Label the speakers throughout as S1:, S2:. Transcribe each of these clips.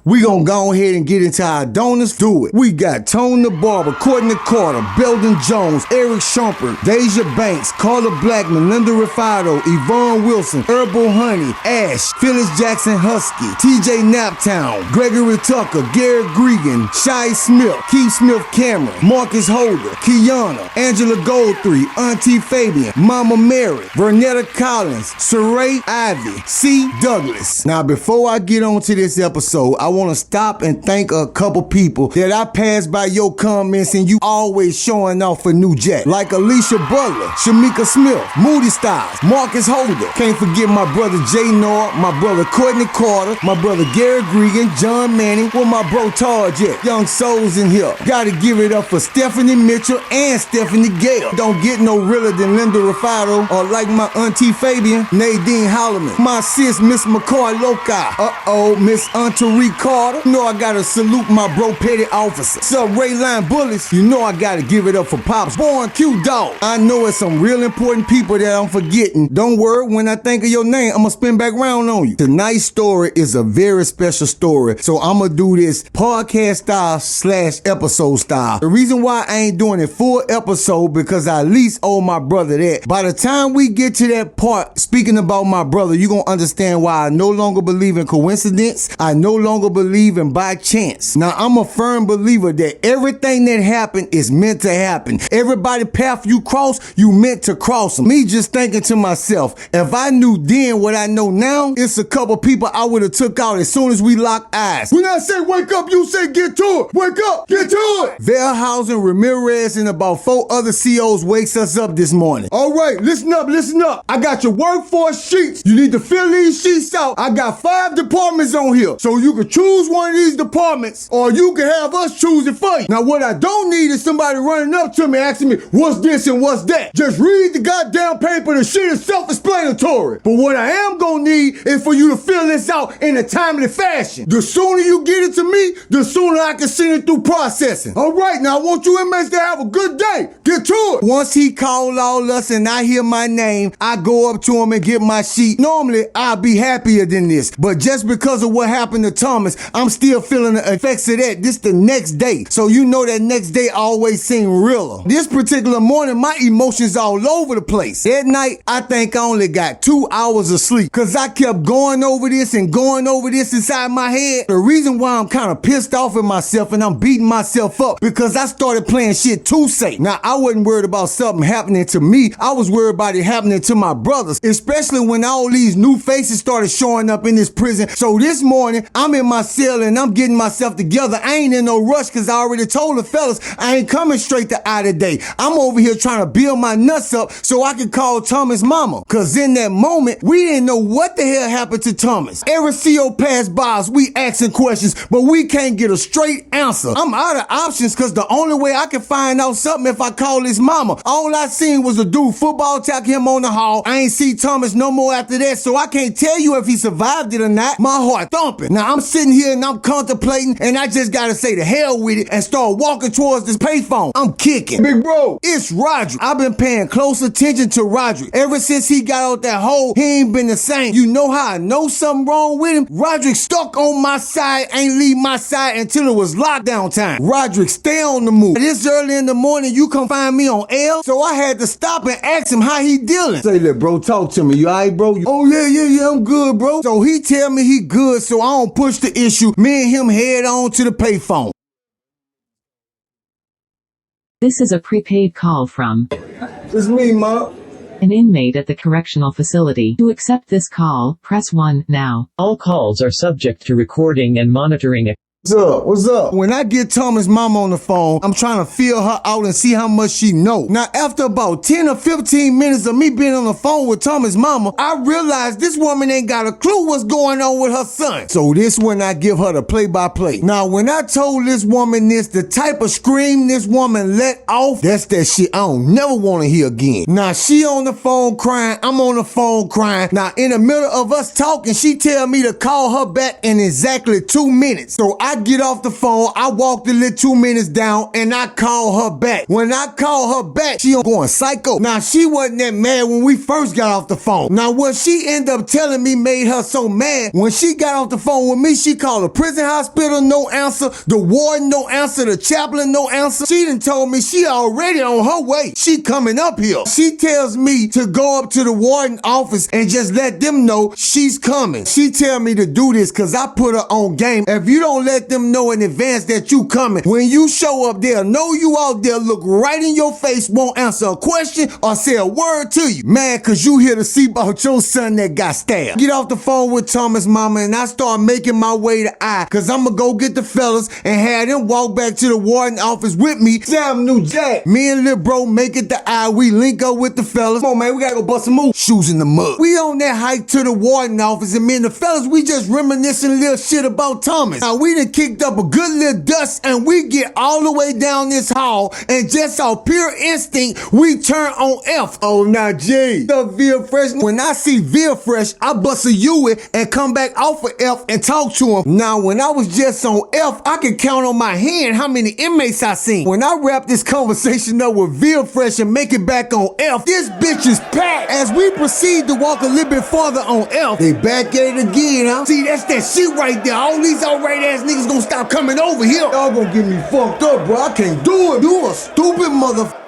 S1: We gonna go ahead and get into our donors. Do it. We got Tone the Barber, Courtney Carter, Belden Jones, Eric Shumpert, Deja Banks, Carla Blackman, Linda Rafado, Yvonne Wilson, Herbal Honey, Ash, Phyllis Jackson Husky, TJ Naptown, Gregory Tucker, Garrett Gregan, Shai Smith, Keith Smith Cameron, Marcus Holder, Kiana, Angela Goldthry, Auntie Fabian, Mama Mary, Vernetta Collins, Saray Ivy, C. Douglas. Now, before I get on to this episode, I want to stop and thank a couple people that I passed by your comments and you always showing off for New Jack. Like Alicia Butler, Shamika Smith, Moody Styles, Marcus Holder. Can't forget my brother Jay Nord, my brother Courtney Carter, my brother Garrett Gregan, John Manning, where my bro Taj at. Young souls in here. Gotta give it up for Stephanie Mitchell and Stephanie Gale. Don't get no realer than Linda Rafado or like my auntie Fabian, Nadine Holloman. My sis, Miss McCoy Loci. Miss Auntie Carter. You know I gotta salute my bro Petty Officer. Sub Rayline Bullets. You know I gotta give it up for Pops. Born Q Dog. I know it's some real important people that I'm forgetting. Don't worry, when I think of your name, I'ma spin back round on you. Tonight's story is a very special story, so I'ma do this podcast style / episode style. The reason why I ain't doing it full episode because I at least owe my brother that. By the time we get to that part, speaking about my brother, you're gonna understand why I no longer believe in coincidence. I no longer believe in by chance. Now, I'm a firm believer that everything that happened is meant to happen. Everybody path you cross, you meant to cross them. Me just thinking to myself, if I knew then what I know now, it's a couple people I would have took out as soon as we locked eyes. When I say wake up, you say get to it. Wake up, get to it. Verhausen, Ramirez, and about 4 other COs wakes us up this morning. All right, listen up, listen up. I got your workforce sheets. You need to fill these sheets out. I got 5 departments on here. So you can choose one of these departments or you can have us choose it for you. Now what I don't need is somebody running up to me asking me, what's this and what's that? Just read the goddamn paper. The shit is self-explanatory. But what I am gonna need is for you to fill this out in a timely fashion. The sooner you get it to me, the sooner I can send it through processing. All right, now I want you inmates to have a good day. Get to it. Once he called all us and I hear my name, I go up to him and get my sheet. Normally, I'll be happier than this, but just because of what happened to Thomas, I'm still feeling the effects of that. This the next day. So you know that next day always seemed realer. This particular morning, my emotions all over the place. That night, I think I only got 2 hours of sleep because I kept going over this and going over this inside my head. The reason why I'm kind of pissed off at myself and I'm beating myself up because I started playing shit too safe. Now, I wasn't worried about something happening to me. I was worried about it happening to my brothers, especially when all these new faces started showing up in this prison. So this morning, I'm in my cell and I'm getting myself together. I ain't in no rush because I already told the fellas I ain't coming straight to eye today. I'm over here trying to build my nuts up so I can call Thomas' mama. Because in that moment, we didn't know what the hell happened to Thomas. Every CO passed by us, we asking questions, but we can't get a straight answer. I'm out of options because the only way I can find out something if I call his mama. All I seen was a dude football tackle him on the hall. I ain't see Thomas no more after that, so I can't tell you if he survived it or not. My heart thumping. Now I'm sitting here and I'm contemplating and I just gotta say the hell with it and start walking towards this payphone. I'm kicking. Big bro, it's Roderick. I've been paying close attention to Roderick. Ever since he got out that hole, he ain't been the same. You know how I know something wrong with him? Roderick stuck on my side, ain't leave my side until it was lockdown time. Roderick, stay on the move. This early in the morning, you come find me on L, so I had to stop and ask him how he dealing. Say, look, bro, talk to me. You all right, bro? Oh, yeah, I'm good, bro. So he tell me he good, so I don't push the issue. Me and him head on to the payphone.
S2: This is a prepaid call from
S1: It's me, Mom.
S2: an inmate at the correctional facility. To accept this call, press 1 now.
S3: All calls are subject to recording and monitoring.
S1: What's up? What's up? When I get Thomas' mama on the phone, I'm trying to feel her out and see how much she know. Now, after about 10 or 15 minutes of me being on the phone with Thomas' mama, I realized this woman ain't got a clue what's going on with her son. So this when I give her the play-by-play. Now, when I told this woman this, the type of scream this woman let off, that's that shit I don't never want to hear again. Now, she on the phone crying, I'm on the phone crying. Now, in the middle of us talking, she tell me to call her back in exactly 2 minutes. So I get off the phone, I walk the little 2 minutes down, and I call her back. When I call her back, she going psycho. Now, she wasn't that mad when we first got off the phone. Now, what she ended up telling me made her so mad. When she got off the phone with me, she called the prison hospital, no answer. The warden, no answer. The chaplain, no answer. She done told me she already on her way. She coming up here. She tells me to go up to the warden office and just let them know she's coming. She tell me to do this because I put her on game. If you don't let them know in advance that you coming, when you show up, they'll know you out there, look right in your face, won't answer a question or say a word to you. Man, cause you here to see about your son that got stabbed. Get off the phone with Thomas' mama and I start making my way to I, cause I'ma go get the fellas and have them walk back to the warden office with me. Sam New Jack. Me and Lil Bro make it to I. We link up with the fellas. Come on, man, we gotta go bust some moves. Shoes in the mud. We on that hike to the warden office and me and the fellas, we just reminiscing little shit about Thomas. Now we done kicked up a good little dust and we get all the way down this hall and just off pure instinct, we turn on F. Oh, now G, the Veal Fresh. When I see Veal Fresh, I bust a U it and come back off of F and talk to him. Now, when I was just on F, I could count on my hand how many inmates I seen. When I wrap this conversation up with Veal Fresh and make it back on F, this bitch is packed. As we proceed to walk a little bit farther on F, they back at it again, huh? See, that's that shit right there. All these alright ass niggas gonna stop coming over here. Y'all gonna get me fucked up, bro. I can't do it. You a stupid motherfucker.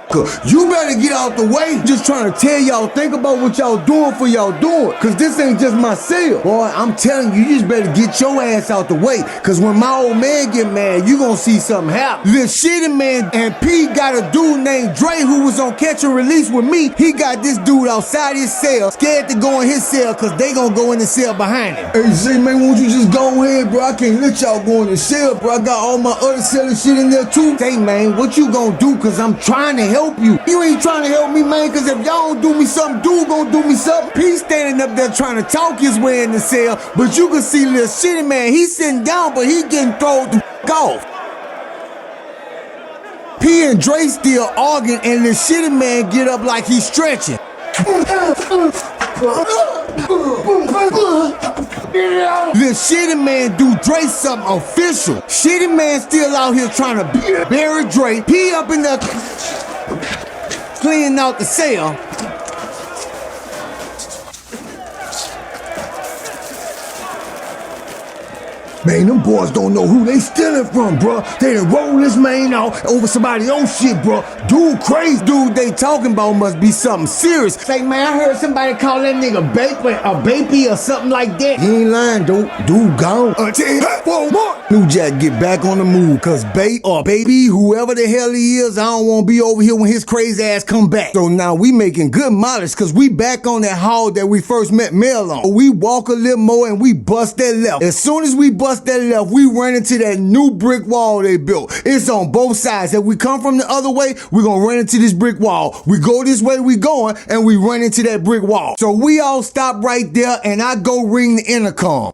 S1: You better get out the way. Just trying to tell y'all, think about what y'all doing for y'all doing. Cause this ain't just my cell. Boy, I'm telling you, you just better get your ass out the way. Cause when my old man get mad, you gonna see something happen. Lil Shitty Man and P got a dude named Dre who was on catch and release with me. He got this dude outside his cell, scared to go in his cell cause they gonna go in the cell behind him. Hey, say, man, won't you just go ahead, bro? I can't let y'all go in the cell, bro. I got all my other selling shit in there too. Say, man, what you gonna do? Cause I'm trying to help you. You ain't trying to help me, man, cause if y'all don't do me something, dude gonna do me something. P standing up there trying to talk his way in the cell, but you can see Lil Shitty Man, he's sitting down, but he getting thrown the off. P and Dre still arguing, and Lil Shitty Man get up like he's stretching. Lil Shitty Man do Dre something official. Shitty Man still out here trying to bury Dre. P up in there cleaning out the cell. Man, them boys don't know who they stealing from, bro. They done roll this man out over somebody else's shit, bro. Dude crazy. Dude they talking about must be something serious. Say, man, I heard somebody call that nigga a baby or something like that. He ain't lying, dude. Dude gone. For more. New Jack get back on the move, cause bait or baby, whoever the hell he is, I don't want to be over here when his crazy ass come back. So now we making good mileage, cause we back on that hall that we first met Mel on. We walk a little more and we bust that left. As soon as we bust that left, we run into that new brick wall they built. It's on both sides. If we come from the other way, we're gonna run into this brick wall. We go this way we going, and we run into that brick wall. So we all stop right there, and I go ring the intercom.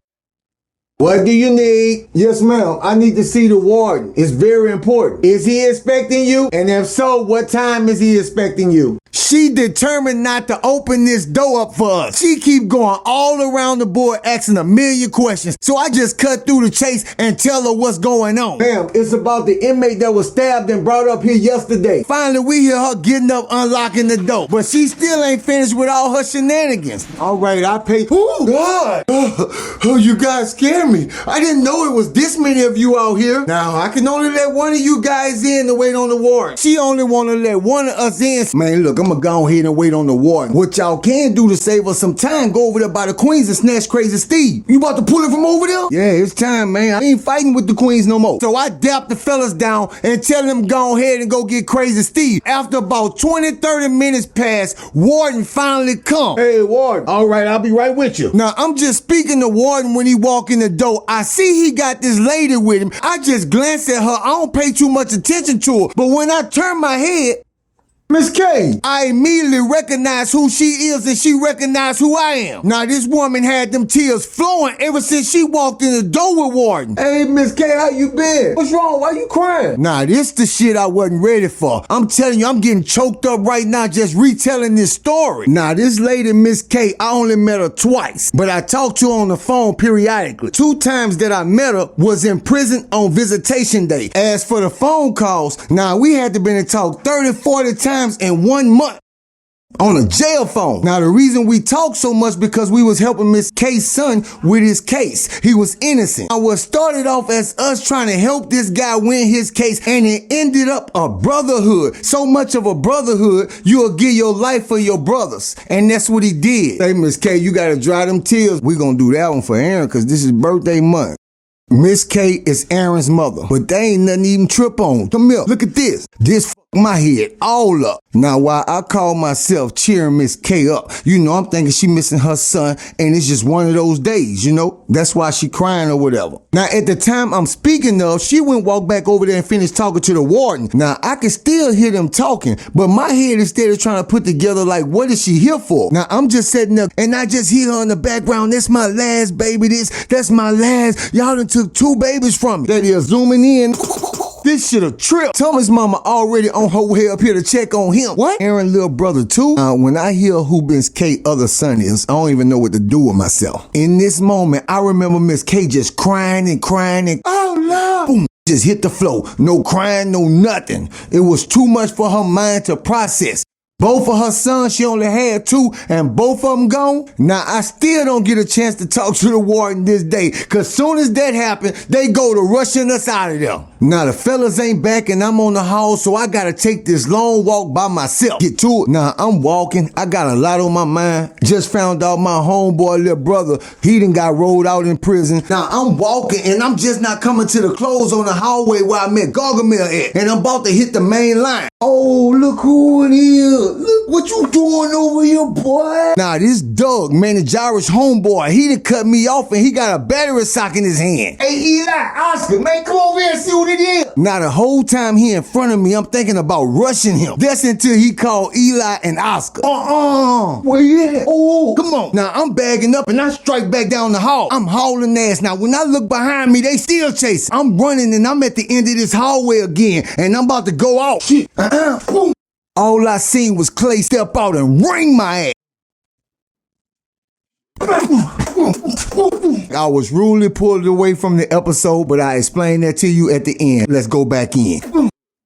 S1: What do you need? Yes, ma'am. I need to see the warden. It's very important. Is he expecting you? And if so, what time is he expecting you? She determined not to open this door up for us. She keep going all around the board asking a million questions. So I just cut through the chase and tell her what's going on. Ma'am, it's about the inmate that was stabbed and brought up here yesterday. Finally, we hear her getting up, unlocking the door. But she still ain't finished with all her shenanigans. All right, I pay. Oh, God. Oh, you guys scared me. I didn't know it was this many of you out here. Now, I can only let one of you guys in to wait on the warden. She only want to let one of us in. Man, look, I'm gonna go ahead and wait on the warden. What y'all can do to save us some time, go over there by the Queens and snatch Crazy Steve. You about to pull it from over there? Yeah, it's time, man. I ain't fighting with the Queens no more. So I dap the fellas down and tell them go ahead and go get Crazy Steve. After about 20-30 minutes pass, warden finally come. Hey, warden. All right, I'll be right with you. Now, I'm just speaking to warden when he walk in the door. I see he got this lady with him. I just glance at her. I don't pay too much attention to her. But when I turn my head, Miss K, I immediately recognized who she is and she recognized who I am. Now this woman had them tears flowing ever since she walked in the door with Warden. Hey Miss K, how you been? What's wrong? Why you crying? Nah, this the shit I wasn't ready for. I'm telling you, I'm getting choked up right now just retelling this story. Now this lady, Miss K, I only met her twice, but I talked to her on the phone periodically. 2 times that I met her was in prison on visitation day. As for the phone calls, now we had to been to talk 30, 40 times in 1 month on a jail phone. Now the reason we talked so much because we was helping Miss K's son with his case. He was innocent. Now what started off as us trying to help this guy win his case, and it ended up a brotherhood. So much of a brotherhood, you'll give your life for your brothers. And that's what he did. Hey Miss K, you gotta dry them tears. We gonna do that one for Aaron because this is birthday month. Miss K is Aaron's mother, but they ain't nothing to even trip on. Come here, look at this. This my head all up. Now while I call myself cheering Miss K up, you know, I'm thinking she missing her son and it's just one of those days, you know? That's why she crying or whatever. Now at the time I'm speaking of, she went walk back over there and finished talking to the warden. Now I can still hear them talking, but my head instead of trying to put together like, what is she here for? Now I'm just sitting there and I just hear her in the background, that's my last baby, that's my last. Y'all done took 2 babies from me. That is zooming in. This shit a trip. Thomas' mama already on her way up here to check on him. What? Aaron little brother too? When I hear who Miss K other son is, I don't even know what to do with myself. In this moment, I remember Miss K just crying and oh no! Boom. Just hit the floor. No crying, no nothing. It was too much for her mind to process. Both of her sons, she only had 2, and both of them gone. Now, I still don't get a chance to talk to the warden this day, cause soon as that happened, they go to rushing us out of there. Now, the fellas ain't back and I'm on the hall, so I gotta take this long walk by myself. Get to it. Now, I'm walking. I got a lot on my mind. Just found out my homeboy, little brother, he done got rolled out in prison. Now, I'm walking and I'm just not coming to the close on the hallway where I met Gargamel at, and I'm about to hit the main line. Oh, look who it is. Look what you doing over here, boy. Nah, this Doug, man, the Irish homeboy, he done cut me off and he got a battery sock in his hand. Hey, Eli, Oscar, man, come over here and see what it is. Now, the whole time he in front of me, I'm thinking about rushing him. That's until he called Eli and Oscar. Where you at? Oh, come on. Now, I'm bagging up and I strike back down the hall. I'm hauling ass. Now, when I look behind me, they still chasing. I'm running and I'm at the end of this hallway again and I'm about to go off. Shit. Boom. All I seen was Clay step out and ring my ass. I was rudely pulled away from the episode, but I explained that to you at the end. Let's go back in.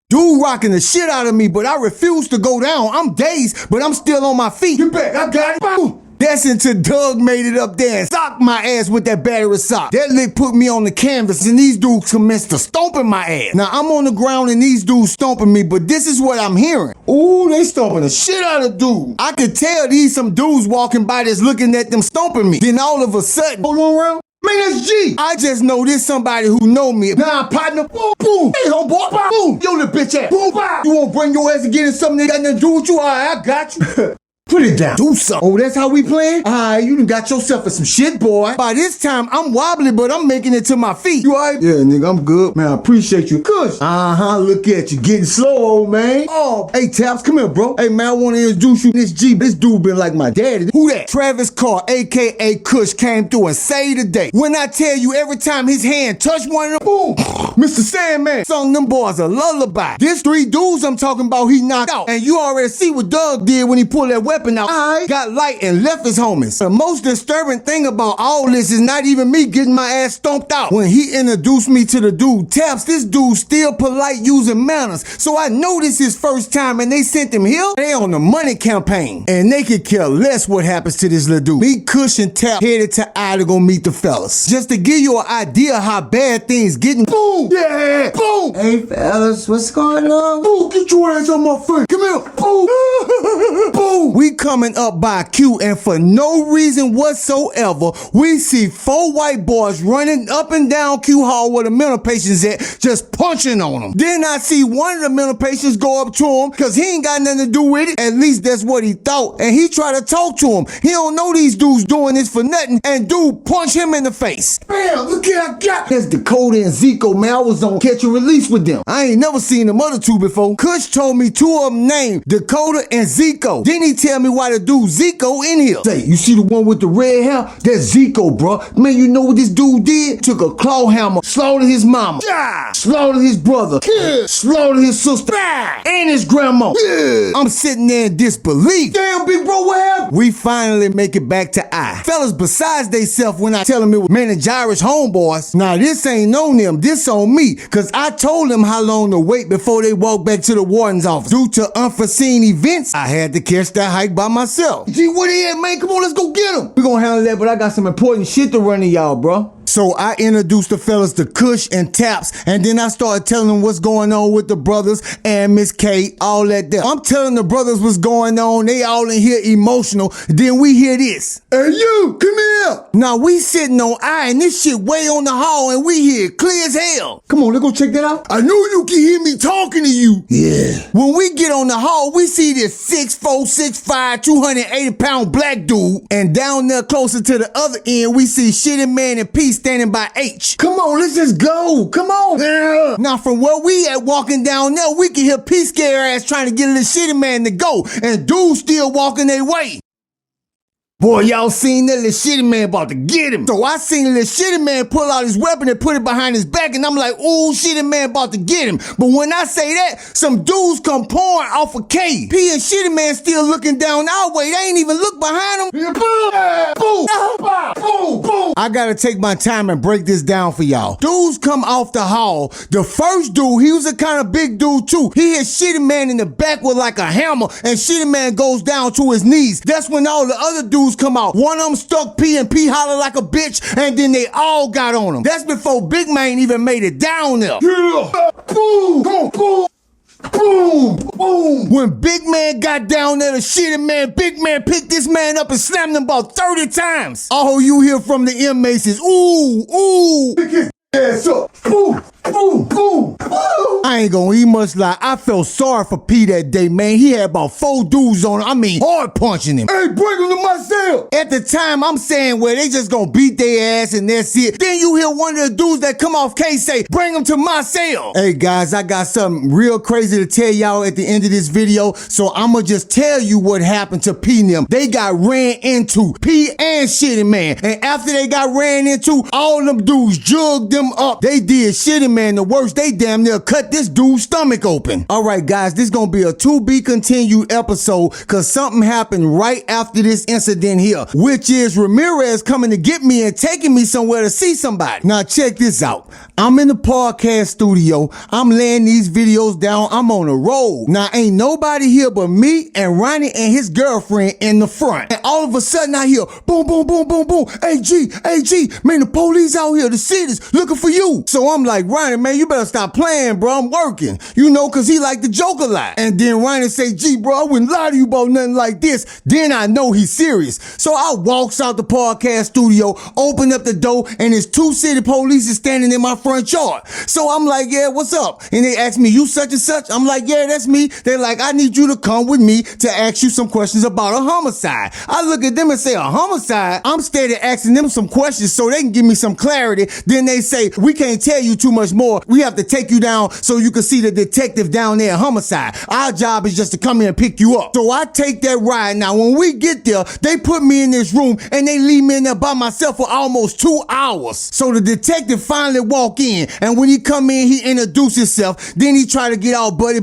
S1: Dude rocking the shit out of me, but I refuse to go down. I'm dazed, but I'm still on my feet. Get back, I got it. That's until Doug made it up there and socked my ass with that battery sock. That lick put me on the canvas and these dudes commenced to stomping my ass. Now I'm on the ground and these dudes stomping me, but this is what I'm hearing. Ooh, they stomping the shit out of dudes. I could tell these some dudes walking by that's looking at them stomping me. Then all of a sudden, hold on around. Man, that's G. I just know this somebody who know me. Nah, partner. Boom, boom. Hey, homeboy. Boom. Yo, little bitch ass. Boom, bow. You won't bring your ass to get in something that got nothing to do with you? All right, I got you. Put it down. Do something. Oh, that's how we playing? Alright, you done got yourself in some shit, boy. By this time, I'm wobbly, but I'm making it to my feet. You alright? Yeah, nigga, I'm good. Man, I appreciate you. Good. Look at you. Getting slow, old man. Oh, hey, Taps, come here, bro. Hey, man, I want to introduce you to this G. This dude been like my daddy. Who that? Travis Carr, a.k.a. Kush, came through and saved the day. When I tell you, every time his hand touched one of them, boom, Mr. Sandman sung them boys a lullaby. This 3 dudes I'm talking about, he knocked out. And you already see what Doug did when he pulled that weapon out. I got light and left his homies. The most disturbing thing about all this is not even me getting my ass stomped out. When he introduced me to the dude Taps, this dude still polite using manners. So I know this his first time and they sent him here. They on the money campaign. And they could care less what happens to this little dude. Me, Kush, and Tap headed to I to go meet the fellas. Just to give you an idea how bad things getting. Boom! Yeah! Boom!
S4: Hey fellas, what's going on?
S1: Boom! Get your ass on my face! Come here! Boom! Boom! We we coming up by Q, and for no reason whatsoever, we see 4 white boys running up and down Q Hall where the mental patients at, just punching on them. Then I see one of the mental patients go up to him, cause he ain't got nothing to do with it. At least that's what he thought. And he tried to talk to him. He don't know these dudes doing this for nothing, and dude punch him in the face. Bam, look at I got. That's Dakota and Zico, man. I was on catch and release with them. I ain't never seen them other two before. Kush told me 2 of them named Dakota and Zico. Then he tell me why the dude Zico in here. Say, you see the one with the red hair? That's Zico, bro. Man, you know what this dude did? Took a claw hammer, slaughtered his mama, slaughtered his brother, slaughtered his sister, and his grandma. I'm sitting there in disbelief. Damn, big bro, what happened? We finally make it back to I. Fellas besides they self when I tell them it was managerish homeboys. Now this ain't on them, this on me. Cause I told them how long to wait before they walk back to the warden's office. Due to unforeseen events, I had to catch that hike by myself. Gee, what he at, man? Come on, let's go get him. We gonna handle that, but I got some important shit to run to y'all, bro. So I introduced the fellas to Kush and Taps, and then I started telling them what's going on with the brothers and Miss K, all that there. I'm telling the brothers what's going on, they all in here emotional, then we hear this. Hey you, come here. Now we sitting on I, and this shit way on the hall, and we hear it clear as hell. Come on, let's go check that out. I know you can hear me talking to you. Yeah. When we get on the hall, we see this 6'4", 6'5", 280-pound black dude, and down there closer to the other end, we see Shitty Man and P standing by H. Come on, let's just go. Come on. Yeah. Now from where we at walking down there, we can hear P scare ass trying to get a little Shitty Man to go, and dudes still walking their way. Boy, y'all seen that little Shitty Man about to get him. So I seen the little Shitty Man pull out his weapon and put it behind his back, and I'm like, ooh, Shitty Man about to get him. But when I say that, some dudes come pouring off a K. P and Shitty Man still looking down our way. They ain't even look behind them. Boom, boom, boom. I gotta take my time and break this down for y'all. Dudes come off the hall. The first dude, he was a kind of big dude too. He hit Shitty Man in the back with like a hammer, and Shitty Man goes down to his knees. That's when all the other dudes come out. One of them stuck P, and P hollered like a bitch, and then they all got on him. That's before Big Man even made it down there. Yeah. Boom, boom, boom. Boom! Boom! When Big Man got down there, the Shitty Man, Big Man picked this man up and slammed him about 30 times. All you hear from the inmates is, ooh, ooh. Pick his ass up. Boom! Boom, boom, boom. I ain't gonna eat much lie. I felt sorry for P that day, man. He had about 4 dudes on him. I mean, hard punching him. Hey, bring him to my cell. At the time, I'm saying, well, they just gonna beat their ass and that's it. Then you hear one of the dudes that come off case say, bring him to my cell. Hey, guys, I got something real crazy to tell y'all at the end of this video, so I'ma just tell you what happened to P and them. They got ran into, P and Shitty Man. And after they got ran into, all them dudes jugged them up. They did Shitty Man the worst. They damn near cut this dude's stomach open. All right, guys, this gonna be a to be continued episode, cause something happened right after this incident here, which is Ramirez coming to get me and taking me somewhere to see somebody. Now check this out. I'm in the podcast studio. I'm laying these videos down. I'm on the road. Now ain't nobody here but me and Ronnie and his girlfriend in the front. And all of a sudden I hear boom, boom, boom, boom, boom. AG, man, the police out here, the city's looking for you. So I'm like, Ronnie, man, you better stop playing, bro. I'm working. You know, cause he like to joke a lot. And then Ronnie say, gee, bro, I wouldn't lie to you about nothing like this. Then I know he's serious. So I walks out the podcast studio, open up the door, and there's 2 city police standing in my front yard. So I'm like, yeah, what's up? And they ask me, you such and such? I'm like, yeah, that's me. They're like, I need you to come with me to ask you some questions about a homicide. I look at them and say, a homicide? I'm steady asking them some questions so they can give me some clarity. Then they say, we can't tell you too much more. We have to take you down so you can see the detective down there at homicide. Our job is just to come here and pick you up. So I take that ride. Now, when we get there, they put me in this room and they leave me in there by myself for almost 2 hours. So the detective finally walk in, and when he come in, he introduce himself. Then he try to get all buddy,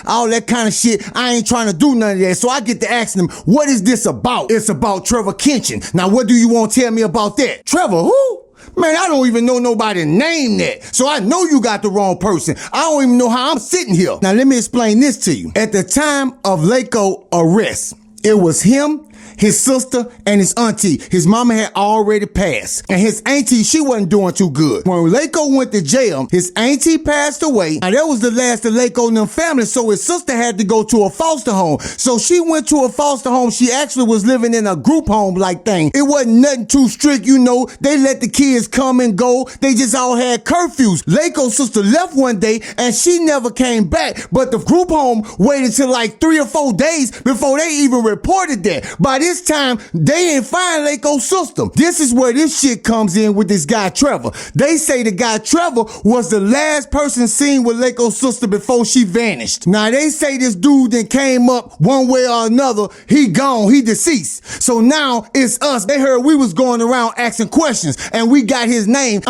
S1: all that kind of shit. I ain't trying to do none of that. So I get to asking him, what is this about? It's about Trevor Kinchin. Now, what do you want to tell me about that? Trevor, who? Man, I don't even know nobody named that. So I know you got the wrong person. I don't even know how I'm sitting here. Now, let me explain this to you. At the time of Laco arrest, It was him, his sister, and his auntie. His mama had already passed. And his auntie, she wasn't doing too good. When Lako went to jail, his auntie passed away. Now, that was the last of Lako and them family, so his sister had to go to a foster home. So she went to a foster home. She actually was living in a group home like thing. It wasn't nothing too strict, you know. They let the kids come and go. They just all had curfews. Lako's sister left one day, and she never came back. But the group home waited till like 3 or 4 days before they even reported that. By this time, they ain't find Lako's sister. This is where this shit comes in with this guy Trevor. They say the guy Trevor was the last person seen with Lako's sister before she vanished. Now they say this dude then came up one way or another. He gone, he deceased. So now it's us. They heard we was going around asking questions and we got his name.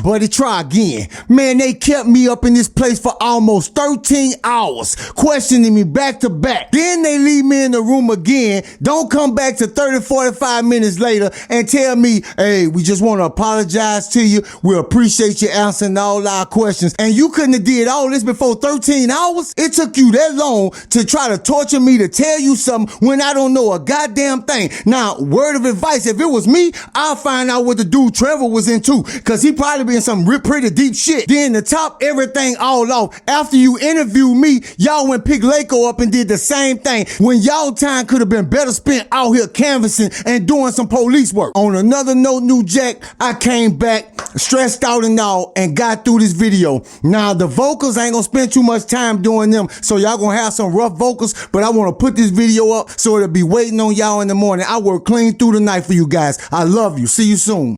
S1: Buddy, try again. Man, they kept me up in this place for almost 13 hours, questioning me back to back. Then they leave me in the room again. Don't come back to 30, 45 minutes later and tell me, hey, we just want to apologize to you. We appreciate you answering all our questions. And you couldn't have did all this before 13 hours? It took you that long to try to torture me to tell you something when I don't know a goddamn thing. Now, word of advice, if it was me, I'll find out what the dude Trevor was into, because he probably been some pretty deep shit. Then to top everything all off, after you interviewed me, y'all went pick Lako up and did the same thing when y'all time could have been better spent out here canvassing and doing some police work. On another note, New Jack, I came back stressed out and all and got through this video. Now the vocals, I ain't gonna spend too much time doing them, so y'all gonna have some rough vocals, but I wanna put this video up so it'll be waiting on y'all in the morning. I work clean through the night for you guys. I love you. See you soon.